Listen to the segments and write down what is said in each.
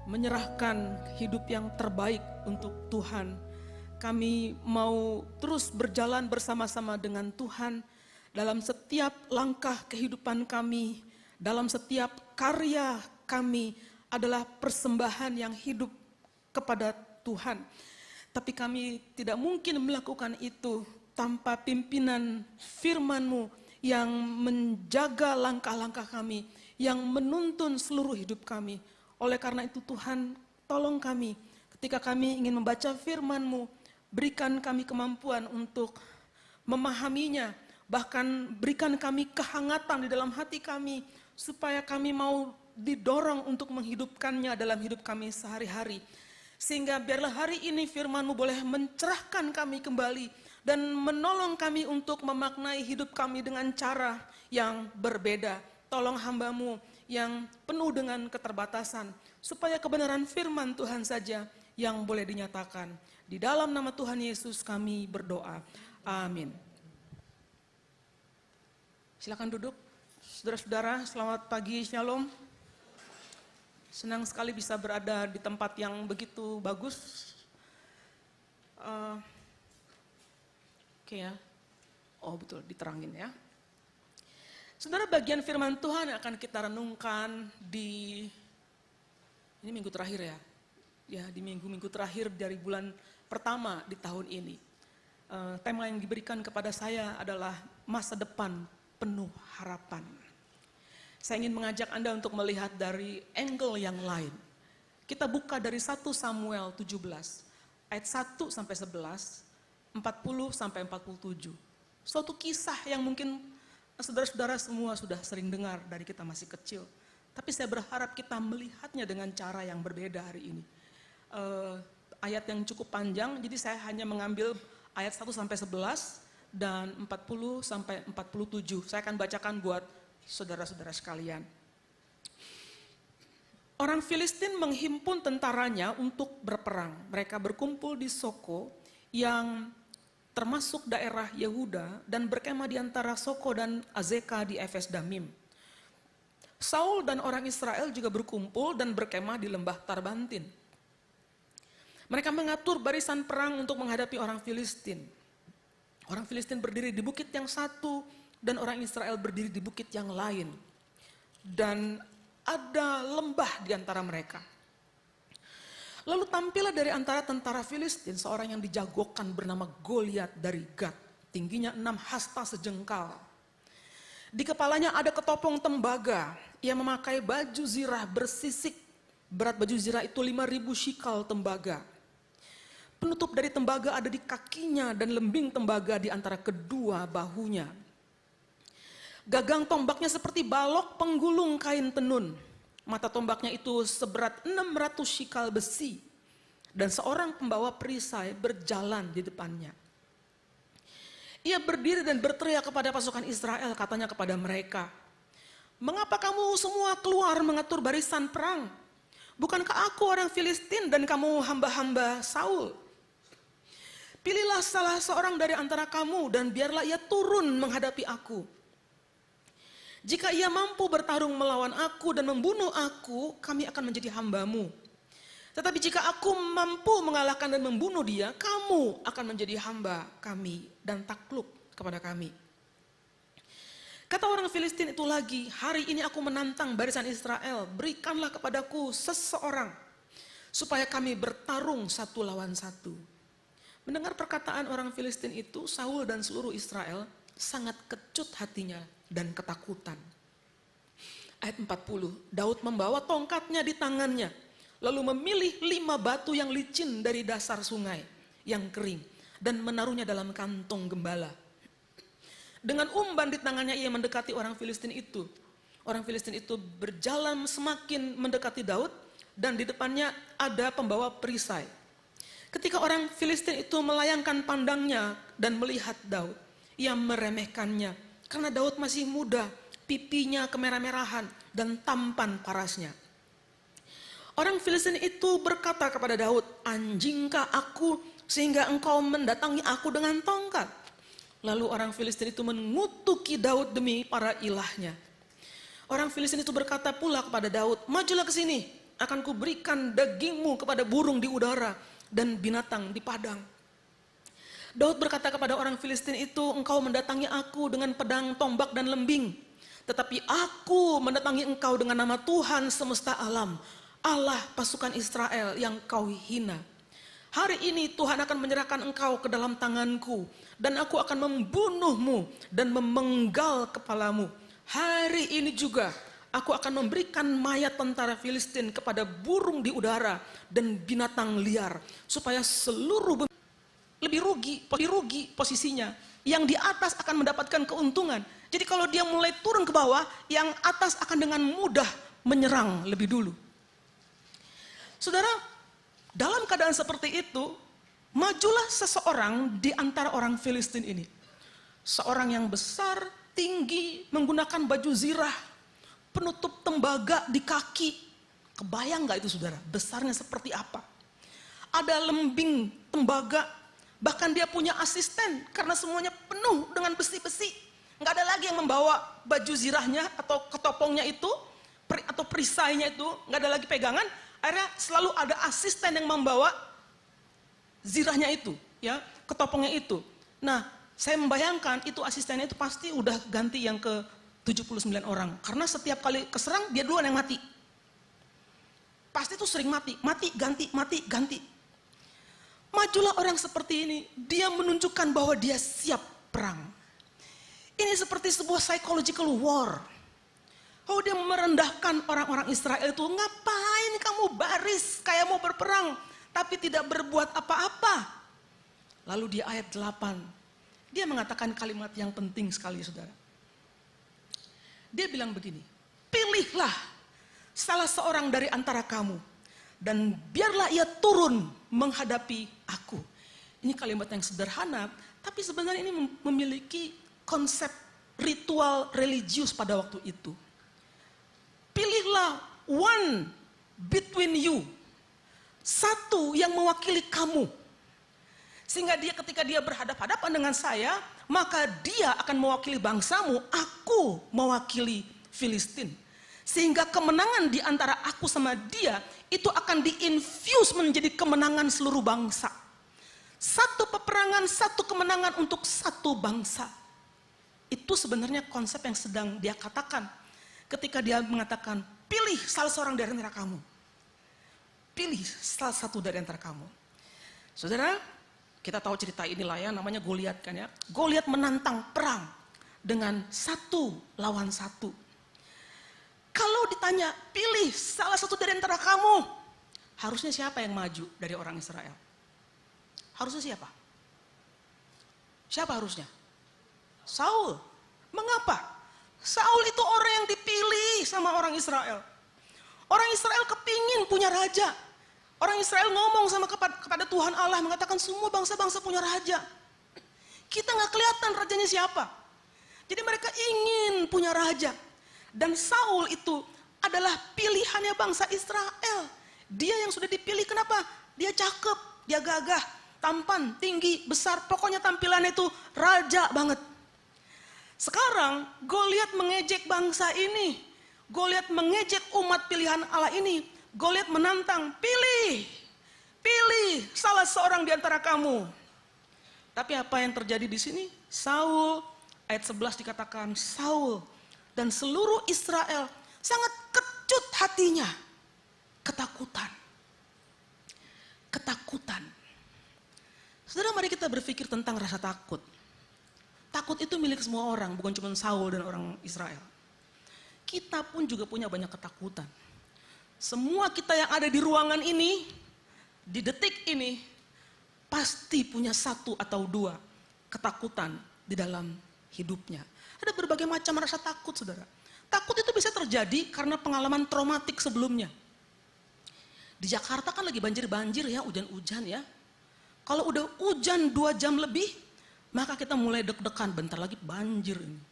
menyerahkan hidup yang terbaik untuk Tuhan. Kami mau terus berjalan bersama-sama dengan Tuhan dalam setiap langkah kehidupan kami, dalam setiap karya kami adalah persembahan yang hidup kepada Tuhan. Tapi kami tidak mungkin melakukan itu tanpa pimpinan firman-Mu yang menjaga langkah-langkah kami, yang menuntun seluruh hidup kami. Oleh karena itu Tuhan, tolong kami ketika kami ingin membaca firman-Mu, berikan kami kemampuan untuk memahaminya, bahkan berikan kami kehangatan di dalam hati kami, supaya kami mau didorong untuk menghidupkannya dalam hidup kami sehari-hari. Sehingga biarlah hari ini firman-Mu boleh mencerahkan kami kembali dan menolong kami untuk memaknai hidup kami dengan cara yang berbeda. Tolong hamba-Mu yang penuh dengan keterbatasan, supaya kebenaran firman Tuhan saja yang boleh dinyatakan. Di dalam nama Tuhan Yesus kami berdoa. Amin. Silakan duduk. Saudara-saudara, selamat pagi, shalom. Senang sekali bisa berada di tempat yang begitu bagus. Oke ya. Oh betul, diterangin ya. Saudara, bagian firman Tuhan yang akan kita renungkan di ini minggu terakhir ya. Ya, di minggu-minggu terakhir dari bulan pertama di tahun ini. Tema yang diberikan kepada saya adalah masa depan penuh harapan. Saya ingin mengajak Anda untuk melihat dari angle yang lain. Kita buka dari 1 Samuel 17, ayat 1 sampai 11, 40 sampai 47. Suatu kisah yang mungkin saudara-saudara semua sudah sering dengar dari kita masih kecil. Tapi saya berharap kita melihatnya dengan cara yang berbeda hari ini. Ayat yang cukup panjang, jadi saya hanya mengambil ayat 1 sampai 11 dan 40 sampai 47. Saya akan bacakan buat saudara-saudara sekalian. Orang Filistin menghimpun tentaranya untuk berperang. Mereka berkumpul di Soko yang termasuk daerah Yehuda dan berkemah di antara Soko dan Azeka di Efes Damim. Saul dan orang Israel juga berkumpul dan berkemah di lembah Tarbantin. Mereka mengatur barisan perang untuk menghadapi orang Filistin. Orang Filistin berdiri di bukit yang satu dan orang Israel berdiri di bukit yang lain. Dan ada lembah di antara mereka. Lalu tampillah dari antara tentara Filistin seorang yang dijagokan bernama Goliat dari Gat. Tingginya 6 hasta sejengkal. Di kepalanya ada ketopong tembaga. Ia memakai baju zirah bersisik. Berat baju zirah itu 5.000 shikal tembaga. Penutup dari tembaga ada di kakinya dan lembing tembaga di antara kedua bahunya. Gagang tombaknya seperti balok penggulung kain tenun. Mata tombaknya itu seberat 600 shikal besi. Dan seorang pembawa perisai berjalan di depannya. Ia berdiri dan berteriak kepada pasukan Israel, katanya kepada mereka, "Mengapa kamu semua keluar mengatur barisan perang? Bukankah aku orang Filistin dan kamu hamba-hamba Saul? Pilihlah salah seorang dari antara kamu dan biarlah ia turun menghadapi aku. Jika ia mampu bertarung melawan aku dan membunuh aku, kami akan menjadi hambamu. Tetapi jika aku mampu mengalahkan dan membunuh dia, kamu akan menjadi hamba kami dan takluk kepada kami." Kata orang Filistin itu lagi, "Hari ini aku menantang barisan Israel, berikanlah kepadaku seseorang supaya kami bertarung satu lawan satu." Mendengar perkataan orang Filistin itu, Saul dan seluruh Israel sangat kecut hatinya dan ketakutan. Ayat 40, Daud membawa tongkatnya di tangannya, lalu memilih 5 batu yang licin dari dasar sungai yang kering dan menaruhnya dalam kantong gembala. Dengan umban di tangannya ia mendekati orang Filistin itu. Orang Filistin itu berjalan semakin mendekati Daud dan di depannya ada pembawa perisai. Ketika orang Filistin itu melayangkan pandangnya dan melihat Daud, ia meremehkannya karena Daud masih muda, pipinya kemerah-merahan dan tampan parasnya. Orang Filistin itu berkata kepada Daud, "Anjingkah aku sehingga engkau mendatangi aku dengan tongkat?" Lalu orang Filistin itu mengutuki Daud demi para ilahnya. Orang Filistin itu berkata pula kepada Daud, "Majulah ke sini, akan kuberikan dagingmu kepada burung di udara dan binatang di padang. Daud berkata kepada orang Filistin itu, engkau mendatangi aku dengan pedang, tombak, dan lembing. Tetapi aku mendatangi engkau dengan nama Tuhan semesta alam, Allah pasukan Israel yang kau hina. Hari ini Tuhan akan menyerahkan engkau ke dalam tanganku, dan aku akan membunuhmu dan memenggal kepalamu. Hari ini juga aku akan memberikan mayat tentara Filistin kepada burung di udara dan binatang liar, supaya seluruh lebih rugi posisinya. Yang di atas akan mendapatkan keuntungan. Jadi kalau dia mulai turun ke bawah, yang atas akan dengan mudah menyerang lebih dulu. Saudara, dalam keadaan seperti itu, majulah seseorang di antara orang Filistin ini. Seorang yang besar, tinggi, menggunakan baju zirah, penutup tembaga di kaki. Kebayang gak itu saudara, besarnya seperti apa? Ada lembing tembaga, bahkan dia punya asisten karena semuanya penuh dengan besi-besi. Nggak ada lagi yang membawa baju zirahnya atau ketopongnya itu, atau perisainya itu, nggak ada lagi pegangan. Akhirnya selalu ada asisten yang membawa zirahnya itu, ya, ketopongnya itu. Nah, saya membayangkan itu asistennya itu pasti udah ganti yang ke 79 orang. Karena setiap kali keserang dia duluan yang mati. Pasti itu sering mati, ganti. Majulah orang seperti ini, dia menunjukkan bahwa dia siap perang. Ini seperti sebuah psychological war. Oh, dia merendahkan orang-orang Israel itu, ngapain kamu baris kayak mau berperang, tapi tidak berbuat apa-apa. Lalu di ayat 8, dia mengatakan kalimat yang penting sekali saudara. Dia bilang begini, pilihlah salah seorang dari antara kamu, dan biarlah ia turun menghadapi aku. Ini kalimat yang sederhana, tapi sebenarnya ini memiliki konsep ritual religius pada waktu itu. Pilihlah one between you, satu yang mewakili kamu. Sehingga dia ketika dia berhadapan-hadapan dengan saya, maka dia akan mewakili bangsamu, aku mewakili Filistin. Sehingga kemenangan di antara aku sama dia itu akan diinfuse menjadi kemenangan seluruh bangsa. Satu peperangan, satu kemenangan untuk satu bangsa. Itu sebenarnya konsep yang sedang dia katakan ketika dia mengatakan, pilih salah seorang dari antara kamu. Pilih salah satu dari antara kamu. Saudara, kita tahu cerita inilah ya, namanya Goliat kan ya. Goliat menantang perang dengan 1 lawan 1. Kalau ditanya, pilih salah satu dari antara kamu, harusnya siapa yang maju dari orang Israel? Harusnya siapa? Siapa harusnya? Saul. Mengapa? Saul itu orang yang dipilih sama orang Israel. Orang Israel kepingin punya raja. Orang Israel ngomong sama kepada Tuhan Allah, mengatakan semua bangsa-bangsa punya raja. Kita nggak kelihatan rajanya siapa. Jadi mereka ingin punya raja. Dan Saul itu adalah pilihannya bangsa Israel. Dia yang sudah dipilih, kenapa? Dia cakep, dia gagah, tampan, tinggi, besar. Pokoknya tampilannya itu raja banget. Sekarang Goliat mengejek bangsa ini. Goliat mengejek umat pilihan Allah ini. Goliat menantang, pilih salah seorang di antara kamu. Tapi apa yang terjadi di sini? Saul, ayat 11 dikatakan, Saul dan seluruh Israel sangat kecut hatinya. Ketakutan. Saudara, mari kita berpikir tentang rasa takut. Takut itu milik semua orang, bukan cuma Saul dan orang Israel. Kita pun juga punya banyak ketakutan. Semua kita yang ada di ruangan ini, di detik ini, pasti punya 1 atau 2 ketakutan di dalam hidupnya. Ada berbagai macam rasa takut, saudara. Takut itu bisa terjadi karena pengalaman traumatik sebelumnya. Di Jakarta kan lagi banjir-banjir ya, hujan-hujan ya. Kalau udah hujan 2 jam lebih, maka kita mulai deg-degan, bentar lagi banjir ini.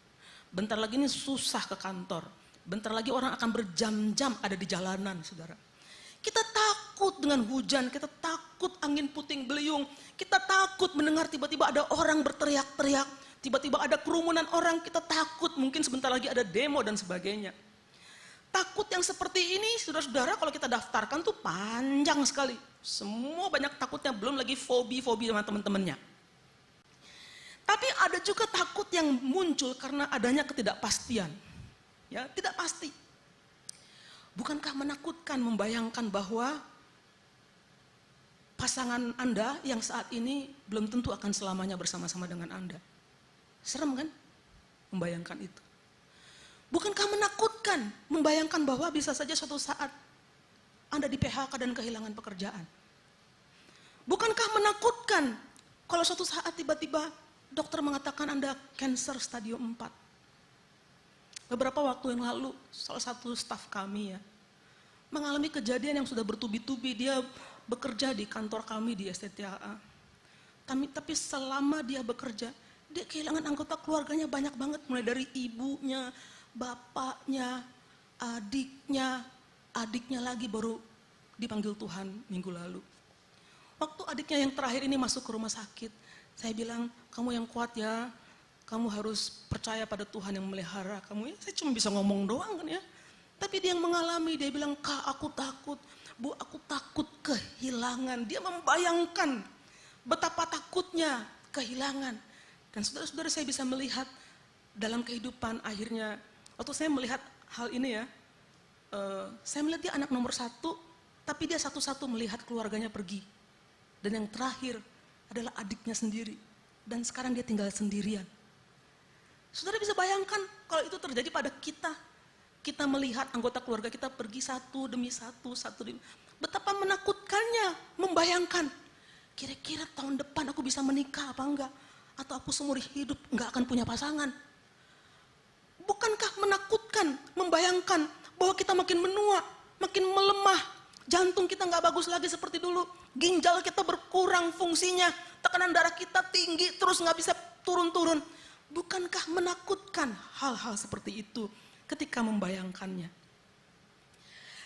Bentar lagi ini susah ke kantor. Bentar lagi orang akan berjam-jam ada di jalanan, saudara. Kita takut dengan hujan, kita takut angin puting beliung. Kita takut mendengar tiba-tiba ada orang berteriak-teriak. Tiba-tiba ada kerumunan orang, kita takut mungkin sebentar lagi ada demo dan sebagainya. takut yang seperti ini, saudara-saudara, kalau kita daftarkan tuh panjang sekali. Semua banyak takutnya, belum lagi fobi-fobi sama teman-temannya. Tapi ada juga takut yang muncul karena adanya ketidakpastian. Ya, tidak pasti. Bukankah menakutkan membayangkan bahwa pasangan Anda yang saat ini belum tentu akan selamanya bersama-sama dengan Anda? Serem kan? Membayangkan itu. Bukankah menakutkan membayangkan bahwa bisa saja suatu saat Anda di PHK dan kehilangan pekerjaan? Bukankah menakutkan kalau suatu saat tiba-tiba dokter mengatakan Anda kanker stadium 4? Beberapa waktu yang lalu, salah satu staf kami ya, mengalami kejadian yang sudah bertubi-tubi. Dia bekerja di kantor kami di STTAA. Tapi selama dia bekerja, dia kehilangan anggota keluarganya banyak banget. Mulai dari ibunya, bapaknya, adiknya lagi baru dipanggil Tuhan minggu lalu. Waktu adiknya yang terakhir ini masuk ke rumah sakit, saya bilang, kamu yang kuat ya, kamu harus percaya pada Tuhan yang memelihara kamu ya. Saya cuma bisa ngomong doang kan ya. Tapi dia yang mengalami, dia bilang, Kak aku takut, Bu aku takut kehilangan. Dia membayangkan betapa takutnya kehilangan. Dan saudara-saudara, saya bisa melihat dalam kehidupan akhirnya, waktu saya melihat hal ini ya, saya melihat dia anak nomor 1, tapi dia satu-satu melihat keluarganya pergi. Dan yang terakhir adalah adiknya sendiri. Dan sekarang dia tinggal sendirian. Saudara bisa bayangkan kalau itu terjadi pada kita. Kita melihat anggota keluarga kita pergi satu demi satu demi. Betapa menakutkannya membayangkan, kira-kira tahun depan aku bisa menikah apa enggak? Atau aku seumur hidup enggak akan punya pasangan? Bukankah menakutkan membayangkan bahwa kita makin menua, makin melemah, jantung kita enggak bagus lagi seperti dulu, ginjal kita berkurang fungsinya, tekanan darah kita tinggi terus enggak bisa turun-turun. Bukankah menakutkan hal-hal seperti itu ketika membayangkannya?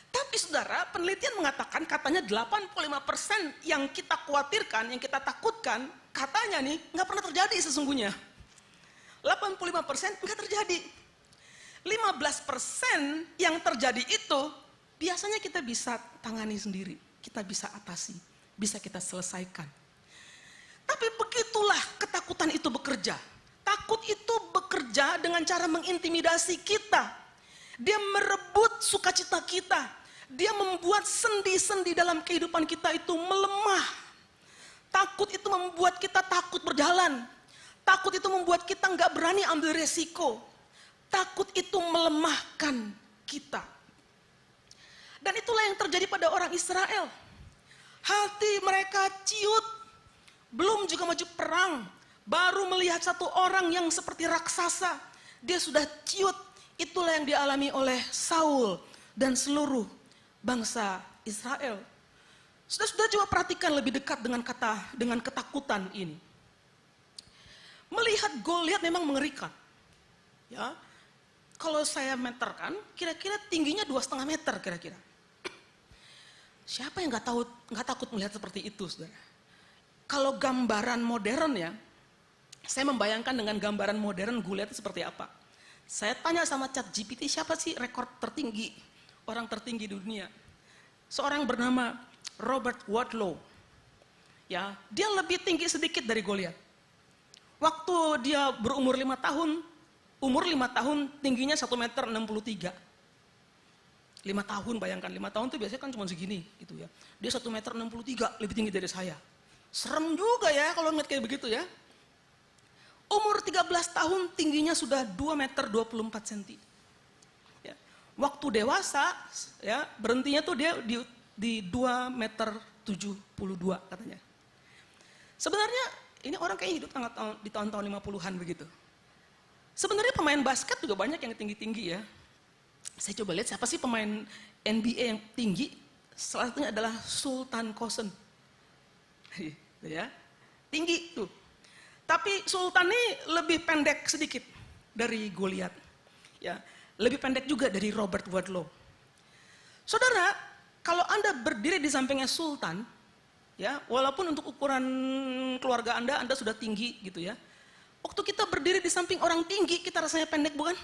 Tapi saudara, penelitian mengatakan katanya 85% yang kita khawatirkan, yang kita takutkan, katanya nih nggak pernah terjadi sesungguhnya. 85% nggak terjadi. 15% yang terjadi itu biasanya kita bisa tangani sendiri, kita bisa atasi, bisa kita selesaikan. Tapi begitulah ketakutan itu bekerja. Takut itu bekerja dengan cara mengintimidasi kita. Dia merebut sukacita kita. Dia membuat sendi-sendi dalam kehidupan kita itu melemah. Takut itu membuat kita takut berjalan. Takut itu membuat kita nggak berani ambil resiko. Takut itu melemahkan kita. Dan itulah yang terjadi pada orang Israel. Hati mereka ciut. Belum juga maju perang. Baru melihat satu orang yang seperti raksasa, dia sudah ciut. Itulah yang dialami oleh Saul dan seluruh bangsa Israel. Sudah coba perhatikan lebih dekat dengan ketakutan ini. Melihat Goliat memang mengerikan. Ya, kalau saya meterkan, kira-kira tingginya 2,5 meter kira-kira. Siapa yang nggak takut melihat seperti itu, saudara? Kalau gambaran modern ya. Saya membayangkan dengan gambaran modern Goliat itu seperti apa. Saya tanya sama ChatGPT, siapa sih rekor tertinggi, orang tertinggi di dunia? Seorang bernama Robert Wadlow. Ya, dia lebih tinggi sedikit dari Goliat. Waktu dia berumur 5 tahun, tingginya 1,63 meter. 5 tahun, bayangkan 5 tahun itu biasanya kan cuma segini gitu ya. Dia 1,63 meter, lebih tinggi dari saya. Serem juga ya kalau ngeliat kayak begitu ya. Umur 13 tahun tingginya sudah 2,24 meter. Ya. Waktu dewasa ya berhentinya tuh dia di 2,72 meter katanya. Sebenarnya ini orang kayaknya hidup di tahun-tahun 50-an begitu. Sebenarnya pemain basket juga banyak yang tinggi-tinggi ya. Saya coba lihat siapa sih pemain NBA yang tinggi. Salah satunya adalah Sultan Qasim. Ya, tinggi tuh. Tapi Sultan ini lebih pendek sedikit dari Goliat. Ya, lebih pendek juga dari Robert Wadlow. Saudara, kalau Anda berdiri di sampingnya Sultan, ya, walaupun untuk ukuran keluarga Anda sudah tinggi gitu ya. Waktu kita berdiri di samping orang tinggi, kita rasanya pendek bukan?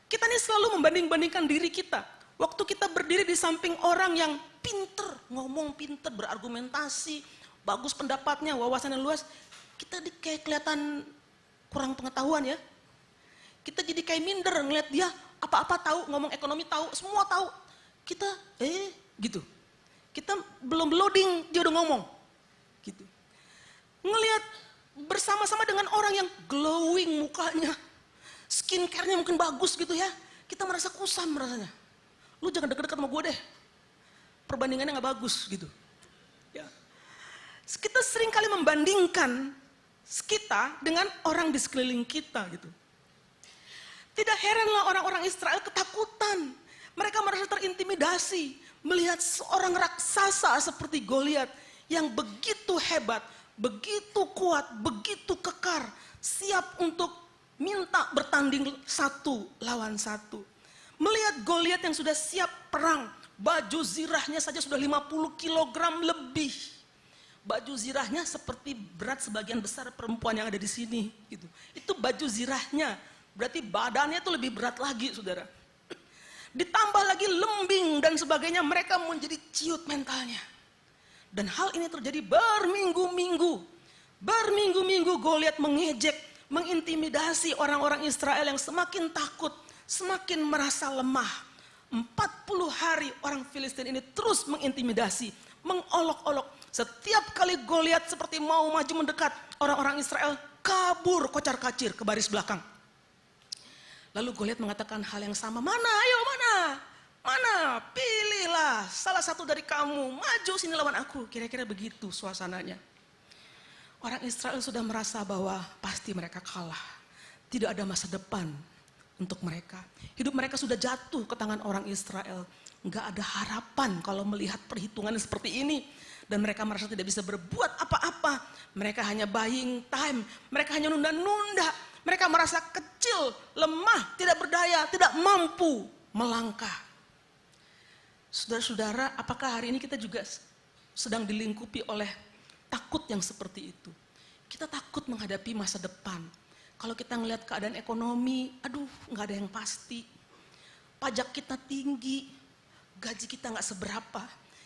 Kita ini selalu membanding-bandingkan diri kita. Waktu kita berdiri di samping orang yang pinter, ngomong pinter, berargumentasi, bagus pendapatnya, wawasannya luas, kita kayak kelihatan kurang pengetahuan ya. Kita jadi kayak minder ngeliat dia apa-apa tahu, ngomong ekonomi tahu, semua tahu. Kita gitu. Kita belum loading, dia udah ngomong. Gitu. Ngelihat bersama-sama dengan orang yang glowing mukanya, skincare-nya mungkin bagus gitu ya. Kita merasa kusam rasanya. Lu jangan deket-deket sama gue deh. Perbandingannya gak bagus gitu. Ya. Kita sering kali membandingkan kita dengan orang di sekeliling kita gitu. Tidak heranlah orang-orang Israel ketakutan. Mereka merasa terintimidasi melihat seorang raksasa seperti Goliat yang begitu hebat, begitu kuat, begitu kekar, siap untuk minta bertanding satu lawan satu. Melihat Goliat yang sudah siap perang, baju zirahnya saja sudah 50 kg lebih. Baju zirahnya seperti berat sebagian besar perempuan yang ada di sini. Gitu. Itu baju zirahnya, berarti badannya itu lebih berat lagi saudara. Ditambah lagi lembing dan sebagainya, mereka menjadi ciut mentalnya. Dan hal ini terjadi berminggu-minggu. Berminggu-minggu Goliat mengejek, mengintimidasi orang-orang Israel yang semakin takut, semakin merasa lemah. 40 hari orang Filistin ini terus mengintimidasi, mengolok-olok. Setiap kali Goliat seperti mau maju mendekat, orang-orang Israel kabur kocar-kacir ke baris belakang. Lalu Goliat mengatakan hal yang sama, mana, ayo mana, pilihlah salah satu dari kamu, maju sini lawan aku. Kira-kira begitu suasananya. Orang Israel sudah merasa bahwa pasti mereka kalah. Tidak ada masa depan untuk mereka. Hidup mereka sudah jatuh ke tangan orang Israel. Enggak ada harapan kalau melihat perhitungan seperti ini. Dan mereka merasa tidak bisa berbuat apa-apa. Mereka hanya buying time. Mereka hanya nunda-nunda. Mereka merasa kecil, lemah, tidak berdaya, tidak mampu melangkah. Saudara-saudara, apakah hari ini kita juga sedang dilingkupi oleh takut yang seperti itu? Kita takut menghadapi masa depan. Kalau kita ngelihat keadaan ekonomi, aduh nggak ada yang pasti. Pajak kita tinggi, gaji kita nggak seberapa.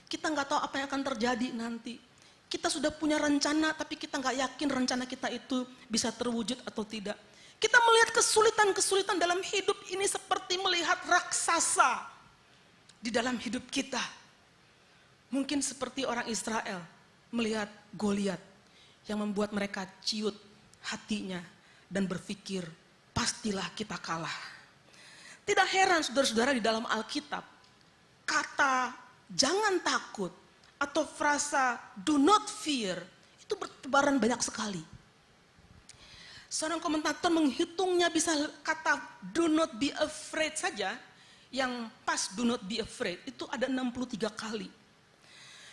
Kita nggak tahu apa yang akan terjadi nanti. Kita sudah punya rencana, tapi kita nggak yakin rencana kita itu bisa terwujud atau tidak. Kita melihat kesulitan-kesulitan dalam hidup ini seperti melihat raksasa di dalam hidup kita. Mungkin seperti orang Israel melihat Goliat yang membuat mereka ciut hatinya dan berpikir, pastilah kita kalah. Tidak heran saudara-saudara di dalam Alkitab, kata jangan takut atau frasa do not fear itu bertebaran banyak sekali. Seorang komentator menghitungnya bisa kata do not be afraid saja, yang pas do not be afraid itu ada 63 kali.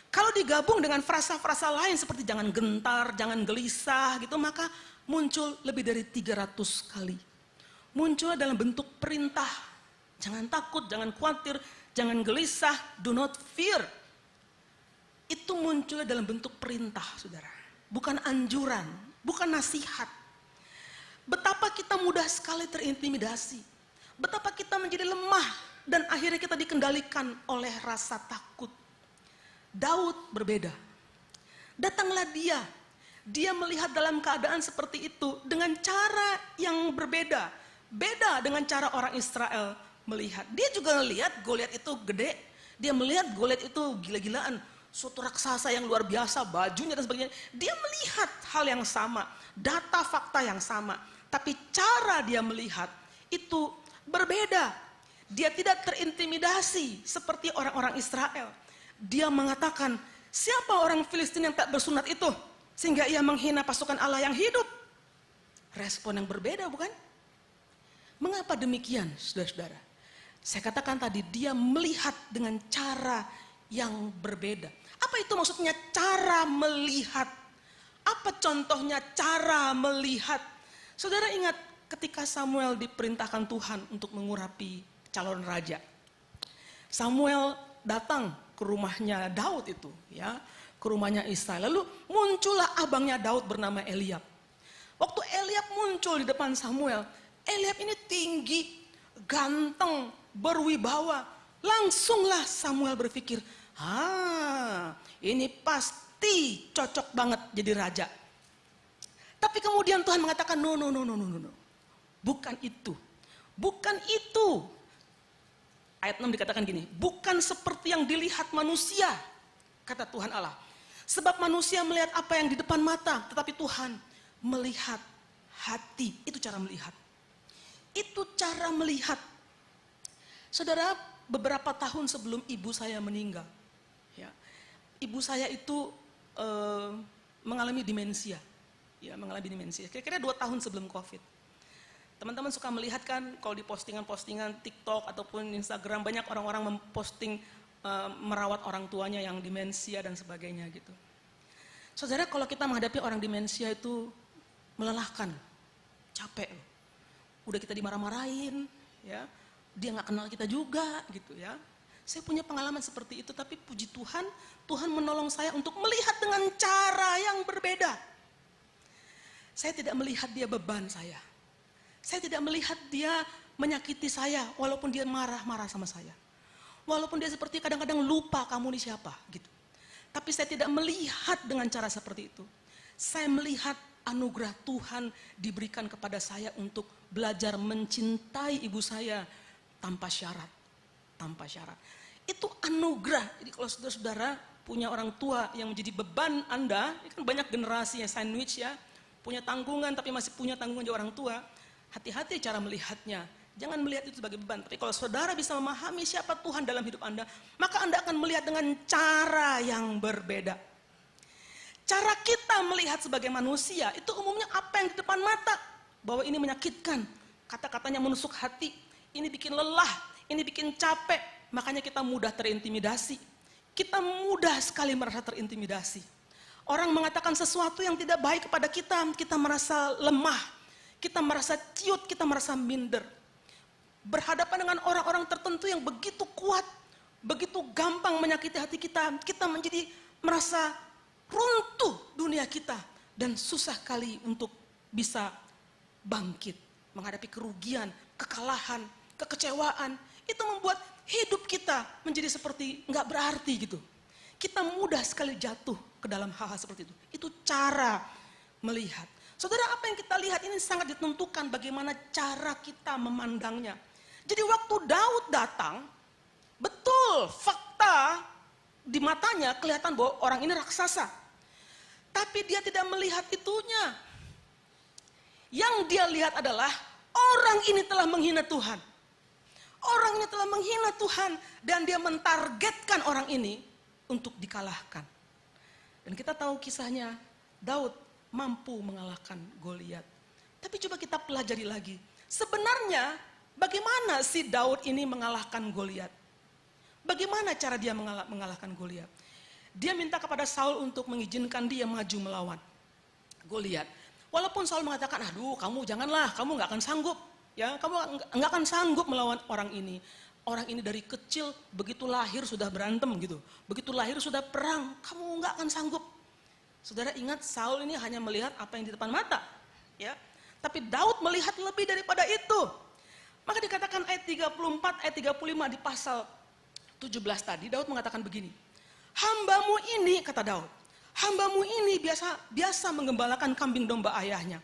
Kalau digabung dengan frasa-frasa lain seperti jangan gentar, jangan gelisah gitu, maka muncul lebih dari 300 kali. Muncul dalam bentuk perintah. Jangan takut, jangan khawatir, jangan gelisah, do not fear. Itu muncul dalam bentuk perintah, saudara. Bukan anjuran, bukan nasihat. Betapa kita mudah sekali terintimidasi. Betapa kita menjadi lemah dan akhirnya kita dikendalikan oleh rasa takut. Daud berbeda. Datanglah dia melihat dalam keadaan seperti itu dengan cara yang berbeda. Beda dengan cara orang Israel melihat. Dia juga melihat Goliat itu gede. Dia melihat Goliat itu gila-gilaan. Suatu raksasa yang luar biasa, bajunya dan sebagainya. Dia melihat hal yang sama. Data fakta yang sama. Tapi cara dia melihat itu berbeda. Dia tidak terintimidasi seperti orang-orang Israel. Dia mengatakan, siapa orang Filistin yang tak bersunat itu? Sehingga ia menghina pasukan Allah yang hidup. Respon yang berbeda bukan? Mengapa demikian saudara-saudara? Saya katakan tadi dia melihat dengan cara yang berbeda. Apa itu maksudnya cara melihat? Apa contohnya cara melihat? Saudara ingat ketika Samuel diperintahkan Tuhan untuk mengurapi calon raja. Samuel datang ke rumahnya Daud itu, ya, ke rumahnya Isai. Lalu muncullah abangnya Daud bernama Eliab. Waktu Eliab muncul di depan Samuel, Eliab ini tinggi, ganteng, berwibawa. Langsunglah Samuel berpikir, ini pasti cocok banget jadi raja. Tapi kemudian Tuhan mengatakan, no. Bukan itu. Bukan itu. Ayat 6 dikatakan gini, bukan seperti yang dilihat manusia, kata Tuhan Allah. Sebab manusia melihat apa yang di depan mata, tetapi Tuhan melihat hati. Itu cara melihat. Itu cara melihat. Saudara, beberapa tahun sebelum ibu saya meninggal, ya, ibu saya itu mengalami demensia. Ya, mengalami demensia. Kira-kira 2 tahun sebelum COVID. Teman-teman suka melihat kan kalau di postingan-postingan TikTok ataupun Instagram banyak orang-orang memposting merawat orang tuanya yang demensia dan sebagainya gitu. Saudara, kalau kita menghadapi orang demensia itu melelahkan, capek. Udah kita dimarah-marahin, ya, dia nggak kenal kita juga gitu ya. Saya punya pengalaman seperti itu, tapi puji Tuhan, Tuhan menolong saya untuk melihat dengan cara yang berbeda. Saya tidak melihat dia beban saya. Saya tidak melihat dia menyakiti saya walaupun dia marah-marah sama saya. Walaupun dia seperti kadang-kadang lupa kamu ini siapa gitu. Tapi saya tidak melihat dengan cara seperti itu. Saya melihat anugerah Tuhan diberikan kepada saya untuk belajar mencintai ibu saya tanpa syarat. Tanpa syarat. Itu anugerah. Jadi kalau saudara-saudara punya orang tua yang menjadi beban Anda, ini kan banyak generasi yang sandwich ya, punya tanggungan tapi masih punya tanggungan jadi orang tua. Hati-hati cara melihatnya. Jangan melihat itu sebagai beban. Tapi kalau saudara bisa memahami siapa Tuhan dalam hidup Anda, maka Anda akan melihat dengan cara yang berbeda. Cara kita melihat sebagai manusia, itu umumnya apa yang di depan mata. Bahwa ini menyakitkan. Kata-katanya menusuk hati. Ini bikin lelah. Ini bikin capek. Makanya kita mudah terintimidasi. Kita mudah sekali merasa terintimidasi. Orang mengatakan sesuatu yang tidak baik kepada kita merasa lemah. Kita merasa ciut, kita merasa minder. Berhadapan dengan orang-orang tertentu yang begitu kuat, begitu gampang menyakiti hati kita, kita menjadi merasa runtuh dunia kita. Dan susah kali untuk bisa bangkit, menghadapi kerugian, kekalahan, kekecewaan. Itu membuat hidup kita menjadi seperti nggak berarti gitu. Kita mudah sekali jatuh ke dalam hal-hal seperti itu. Itu cara melihat. Saudara, apa yang kita lihat ini sangat ditentukan bagaimana cara kita memandangnya. Jadi waktu Daud datang, betul fakta di matanya kelihatan bahwa orang ini raksasa. Tapi dia tidak melihat itunya. Yang dia lihat adalah orang ini telah menghina Tuhan. Orang ini telah menghina Tuhan dan dia mentargetkan orang ini untuk dikalahkan. Dan kita tahu kisahnya, Daud mampu mengalahkan Goliat. Tapi coba kita pelajari lagi. Sebenarnya bagaimana si Daud ini mengalahkan Goliat? Bagaimana cara dia mengalahkan Goliat? Dia minta kepada Saul untuk mengizinkan dia maju melawan Goliat. Walaupun Saul mengatakan, aduh kamu janganlah, kamu nggak akan sanggup. Ya, kamu nggak akan sanggup melawan orang ini. Orang ini dari kecil begitu lahir sudah berantem gitu. Begitu lahir sudah perang, kamu nggak akan sanggup. Saudara ingat Saul ini hanya melihat apa yang di depan mata, ya. Tapi Daud melihat lebih daripada itu. Maka dikatakan ayat 34, ayat 35 di pasal 17 tadi, Daud mengatakan begini. Hambamu ini, kata Daud, hambamu ini biasa menggembalakan kambing domba ayahnya.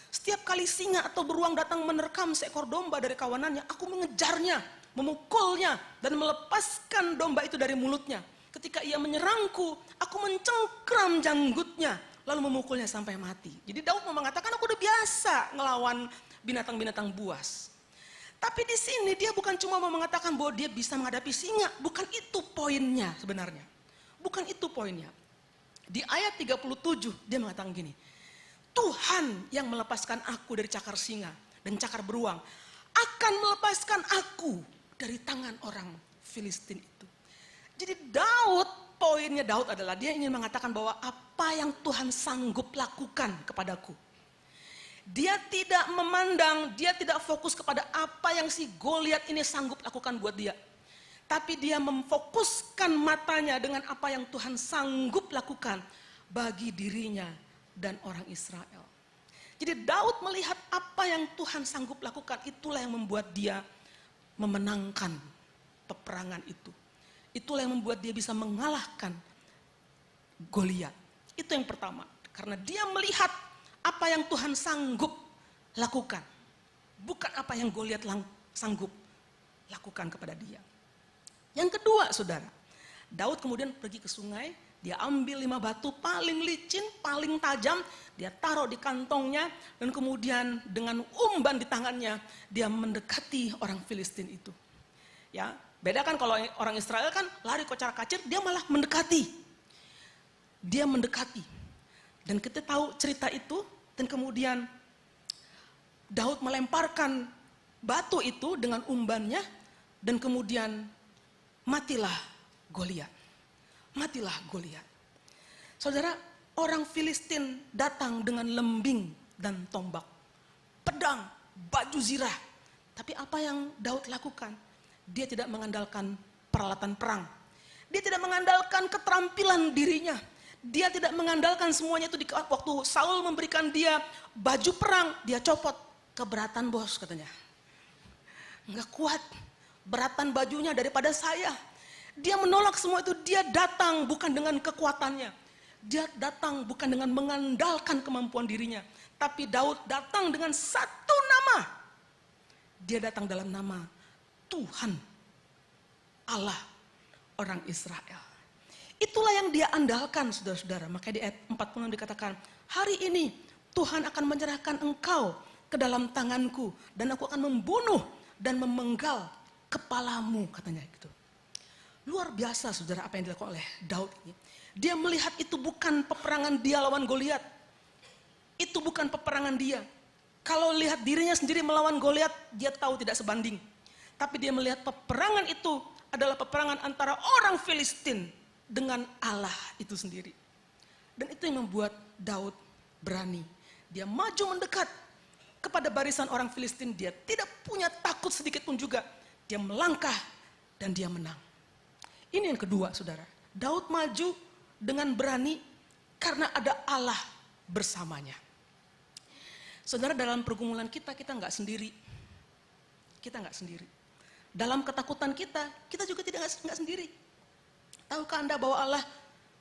Setiap kali singa atau beruang datang menerkam seekor domba dari kawanannya, aku mengejarnya, memukulnya, dan melepaskan domba itu dari mulutnya. Ketika ia menyerangku, aku mencengkram janggutnya, lalu memukulnya sampai mati. Jadi Daud mau mengatakan, aku udah biasa ngelawan binatang-binatang buas. Tapi di sini dia bukan cuma mau mengatakan bahwa dia bisa menghadapi singa. Bukan itu poinnya sebenarnya. Bukan itu poinnya. Di ayat 37 dia mengatakan gini, Tuhan yang melepaskan aku dari cakar singa dan cakar beruang akan melepaskan aku dari tangan orang Filistin itu. Jadi poinnya Daud adalah dia ingin mengatakan bahwa apa yang Tuhan sanggup lakukan kepadaku. Dia tidak memandang, dia tidak fokus kepada apa yang si Goliat ini sanggup lakukan buat dia. Tapi dia memfokuskan matanya dengan apa yang Tuhan sanggup lakukan bagi dirinya dan orang Israel. Jadi Daud melihat apa yang Tuhan sanggup lakukan, itulah yang membuat dia memenangkan peperangan itu. Itulah yang membuat dia bisa mengalahkan Goliat. Itu yang pertama. Karena dia melihat apa yang Tuhan sanggup lakukan. Bukan apa yang Goliat sanggup lakukan kepada dia. Yang kedua, saudara, Daud kemudian pergi ke sungai, dia ambil 5 batu paling licin, paling tajam, dia taruh di kantongnya, dan kemudian dengan umban di tangannya, dia mendekati orang Filistin itu. Ya, beda kan kalau orang Israel kan lari kocar-kacir, dia malah mendekati. Dia mendekati. Dan kita tahu cerita itu, dan kemudian Daud melemparkan batu itu dengan umbannya, dan kemudian matilah Goliat. Matilah Goliat. Saudara, orang Filistin datang dengan lembing dan tombak, pedang, baju zirah. Tapi apa yang Daud lakukan? Dia tidak mengandalkan peralatan perang. Dia tidak mengandalkan keterampilan dirinya. Dia tidak mengandalkan semuanya itu. Waktu Saul memberikan dia baju perang, dia copot. Keberatan bos katanya. Enggak kuat, beratan bajunya daripada saya. Dia menolak semua itu, dia datang bukan dengan kekuatannya. Dia datang bukan dengan mengandalkan kemampuan dirinya. Tapi Daud datang dengan satu nama. Dia datang dalam nama Tuhan, Allah, orang Israel. Itulah yang dia andalkan, saudara-saudara. Makanya di ayat 46 dikatakan, hari ini Tuhan akan menyerahkan engkau ke dalam tanganku, dan aku akan membunuh dan memenggal kepalamu, katanya gitu. Luar biasa, saudara, apa yang dilakukan oleh Daud ini. Dia melihat itu bukan peperangan dia lawan Goliat. Itu bukan peperangan dia. Kalau lihat dirinya sendiri melawan Goliat, dia tahu tidak sebanding. Tapi dia melihat peperangan itu adalah peperangan antara orang Filistin dengan Allah itu sendiri. Dan itu yang membuat Daud berani. Dia maju mendekat kepada barisan orang Filistin. Dia tidak punya takut sedikit pun juga. Dia melangkah dan dia menang. Ini yang kedua, saudara. Daud maju dengan berani karena ada Allah bersamanya. Saudara, dalam pergumulan kita nggak sendiri. Kita nggak sendiri. Dalam ketakutan kita juga tidak nggak sendiri. Tahukah Anda bahwa Allah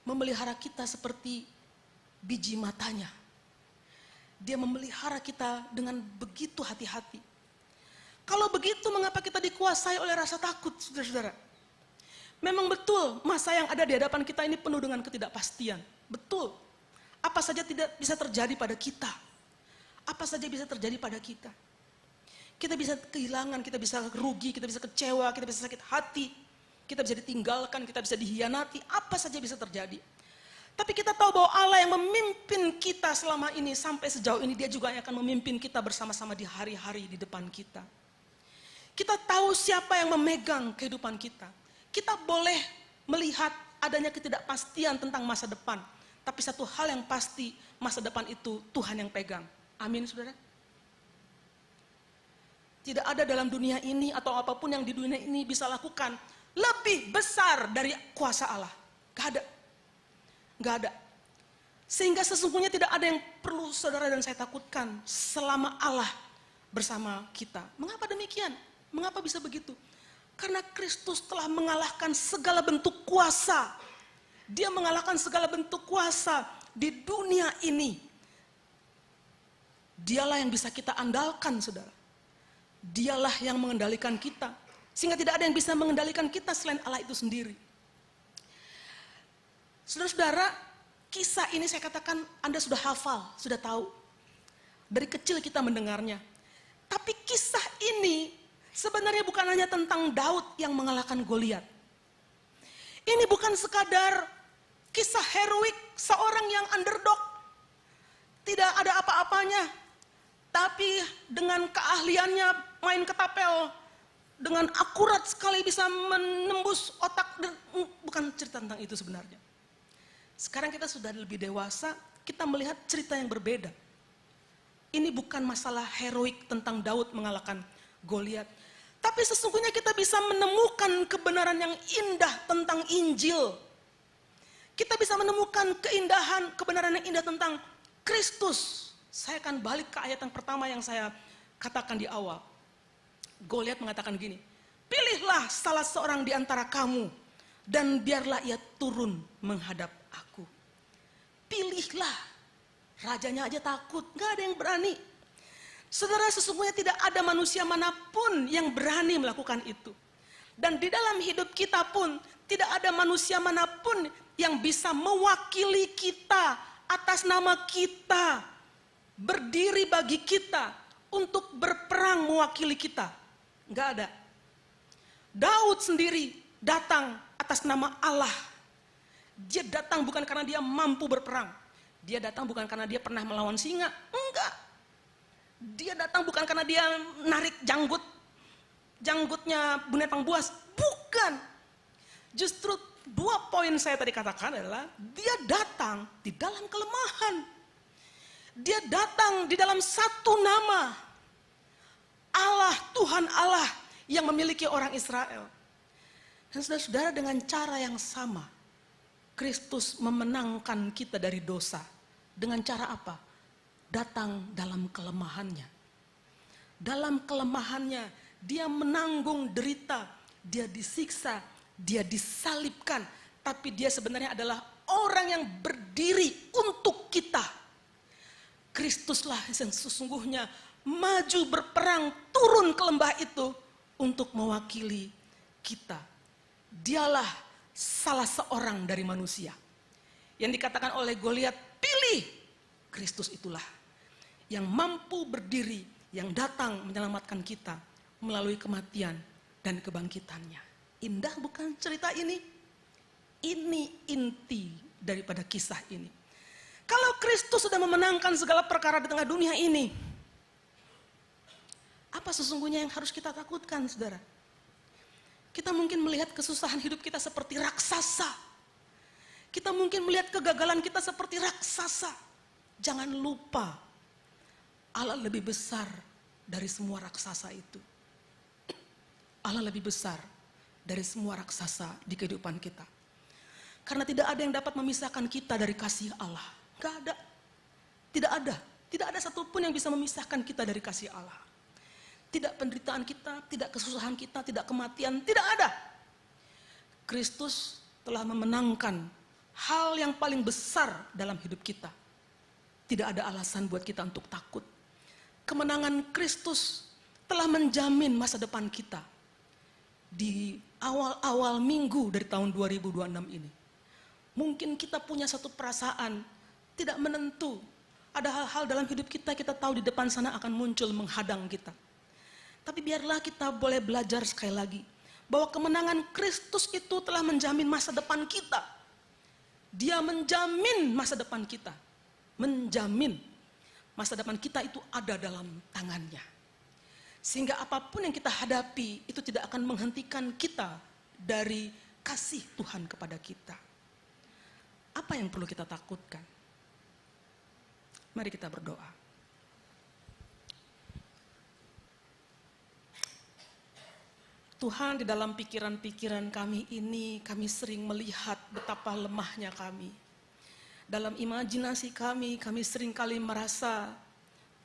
memelihara kita seperti biji matanya? Dia memelihara kita dengan begitu hati-hati. Kalau begitu, mengapa kita dikuasai oleh rasa takut, saudara-saudara? Memang betul, masa yang ada di hadapan kita ini penuh dengan ketidakpastian. Betul. Apa saja tidak bisa terjadi pada kita. Apa saja bisa terjadi pada kita. Kita bisa kehilangan, kita bisa rugi, kita bisa kecewa, kita bisa sakit hati. Kita bisa ditinggalkan, kita bisa dihianati. Apa saja bisa terjadi. Tapi kita tahu bahwa Allah yang memimpin kita selama ini sampai sejauh ini, dia juga akan memimpin kita bersama-sama di hari-hari di depan kita. Kita tahu siapa yang memegang kehidupan kita. Kita boleh melihat adanya ketidakpastian tentang masa depan. Tapi satu hal yang pasti, masa depan itu Tuhan yang pegang. Amin, saudara. Tidak ada dalam dunia ini atau apapun yang di dunia ini bisa lakukan lebih besar dari kuasa Allah. Gak ada. Gak ada. Sehingga sesungguhnya tidak ada yang perlu saudara dan saya takutkan selama Allah bersama kita. Mengapa demikian? Mengapa bisa begitu? Karena Kristus telah mengalahkan segala bentuk kuasa. Dia mengalahkan segala bentuk kuasa di dunia ini. Dialah yang bisa kita andalkan, saudara. Dialah yang mengendalikan kita. Sehingga tidak ada yang bisa mengendalikan kita selain Allah itu sendiri. Saudara-saudara, kisah ini saya katakan Anda sudah hafal, sudah tahu. Dari kecil kita mendengarnya. Tapi kisah ini sebenarnya bukan hanya tentang Daud yang mengalahkan Goliat. Ini bukan sekadar kisah heroik seorang yang underdog. Tidak ada apa-apanya. Tapi dengan keahliannya main ketapel, dengan akurat sekali bisa menembus otak. Bukan cerita tentang itu sebenarnya. Sekarang kita sudah lebih dewasa, kita melihat cerita yang berbeda. Ini bukan masalah heroik tentang Daud mengalahkan Goliat. Tapi sesungguhnya kita bisa menemukan kebenaran yang indah tentang Injil. Kita bisa menemukan keindahan, kebenaran yang indah tentang Kristus. Saya akan balik ke ayat yang pertama yang saya katakan di awal. Goliat mengatakan gini, pilihlah salah seorang di antara kamu dan biarlah ia turun menghadap aku. Pilihlah. Rajanya aja takut, gak ada yang berani. Saudara, sesungguhnya tidak ada manusia manapun yang berani melakukan itu. Dan di dalam hidup kita pun tidak ada manusia manapun yang bisa mewakili kita atas nama kita, berdiri bagi kita untuk berperang mewakili kita. Gak ada. Daud sendiri datang atas nama Allah. Dia datang bukan karena dia mampu berperang. Dia datang bukan karena dia pernah melawan singa. Enggak. Dia datang bukan karena dia narik janggutnya binatang buas. Bukan. Justru 2 poin saya tadi katakan adalah dia datang di dalam kelemahan. Dia datang di dalam satu nama. Allah, Tuhan Allah yang memiliki orang Israel. Dan saudara-saudara, dengan cara yang sama, Kristus memenangkan kita dari dosa. Dengan cara apa? Datang dalam kelemahannya. Dalam kelemahannya, dia menanggung derita, dia disiksa, dia disalibkan. Tapi dia sebenarnya adalah orang yang berdiri untuk kita. Kristuslah yang sesungguhnya maju berperang, turun ke lembah itu untuk mewakili kita. Dialah salah seorang dari manusia. Yang dikatakan oleh Goliat, pilih. Kristus itulah yang mampu berdiri, yang datang menyelamatkan kita melalui kematian dan kebangkitannya. Indah bukan cerita ini? Ini inti daripada kisah ini. Kalau Kristus sudah memenangkan segala perkara di tengah dunia ini, apa sesungguhnya yang harus kita takutkan, saudara? Kita mungkin melihat kesusahan hidup kita seperti raksasa. Kita mungkin melihat kegagalan kita seperti raksasa. Jangan lupa, Allah lebih besar dari semua raksasa itu. Allah lebih besar dari semua raksasa di kehidupan kita. Karena tidak ada yang dapat memisahkan kita dari kasih Allah. Gak ada. Tidak ada. Tidak ada satupun yang bisa memisahkan kita dari kasih Allah. Tidak penderitaan kita, tidak kesusahan kita, tidak kematian, tidak ada. Kristus telah memenangkan hal yang paling besar dalam hidup kita. Tidak ada alasan buat kita untuk takut. Kemenangan Kristus telah menjamin masa depan kita. Di awal-awal minggu dari tahun 2026 ini. Mungkin kita punya satu perasaan tidak menentu. Ada hal-hal dalam hidup kita tahu di depan sana akan muncul menghadang kita. Tapi biarlah kita boleh belajar sekali lagi. Bahwa kemenangan Kristus itu telah menjamin masa depan kita. Dia menjamin masa depan kita. Menjamin masa depan kita itu ada dalam tangannya. Sehingga apapun yang kita hadapi itu tidak akan menghentikan kita dari kasih Tuhan kepada kita. Apa yang perlu kita takutkan? Mari kita berdoa. Tuhan, di dalam pikiran-pikiran kami ini, kami sering melihat betapa lemahnya kami. Dalam imajinasi kami seringkali merasa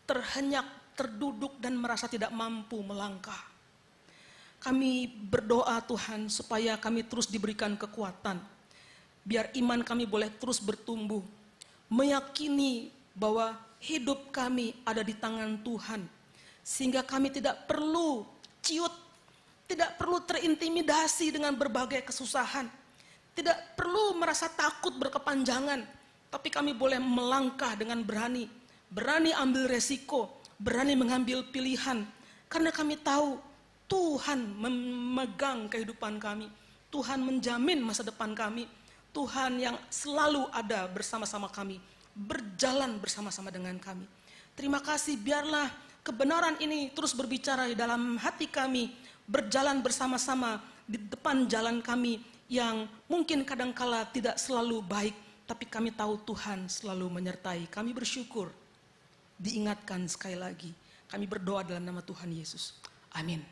terhenyak, terduduk dan merasa tidak mampu melangkah. Kami berdoa Tuhan supaya kami terus diberikan kekuatan. Biar iman kami boleh terus bertumbuh. Meyakini bahwa hidup kami ada di tangan Tuhan. Sehingga kami tidak perlu ciut, tidak perlu terintimidasi dengan berbagai kesusahan. Tidak perlu merasa takut berkepanjangan. Tapi kami boleh melangkah dengan berani. Berani ambil resiko. Berani mengambil pilihan. Karena kami tahu Tuhan memegang kehidupan kami. Tuhan menjamin masa depan kami. Tuhan yang selalu ada bersama-sama kami. Berjalan bersama-sama dengan kami. Terima kasih, biarlah kebenaran ini terus berbicara di dalam hati kami. Berjalan bersama-sama di depan jalan kami yang mungkin kadangkala tidak selalu baik. Tapi kami tahu Tuhan selalu menyertai. Kami bersyukur. Diingatkan sekali lagi. Kami berdoa dalam nama Tuhan Yesus. Amin.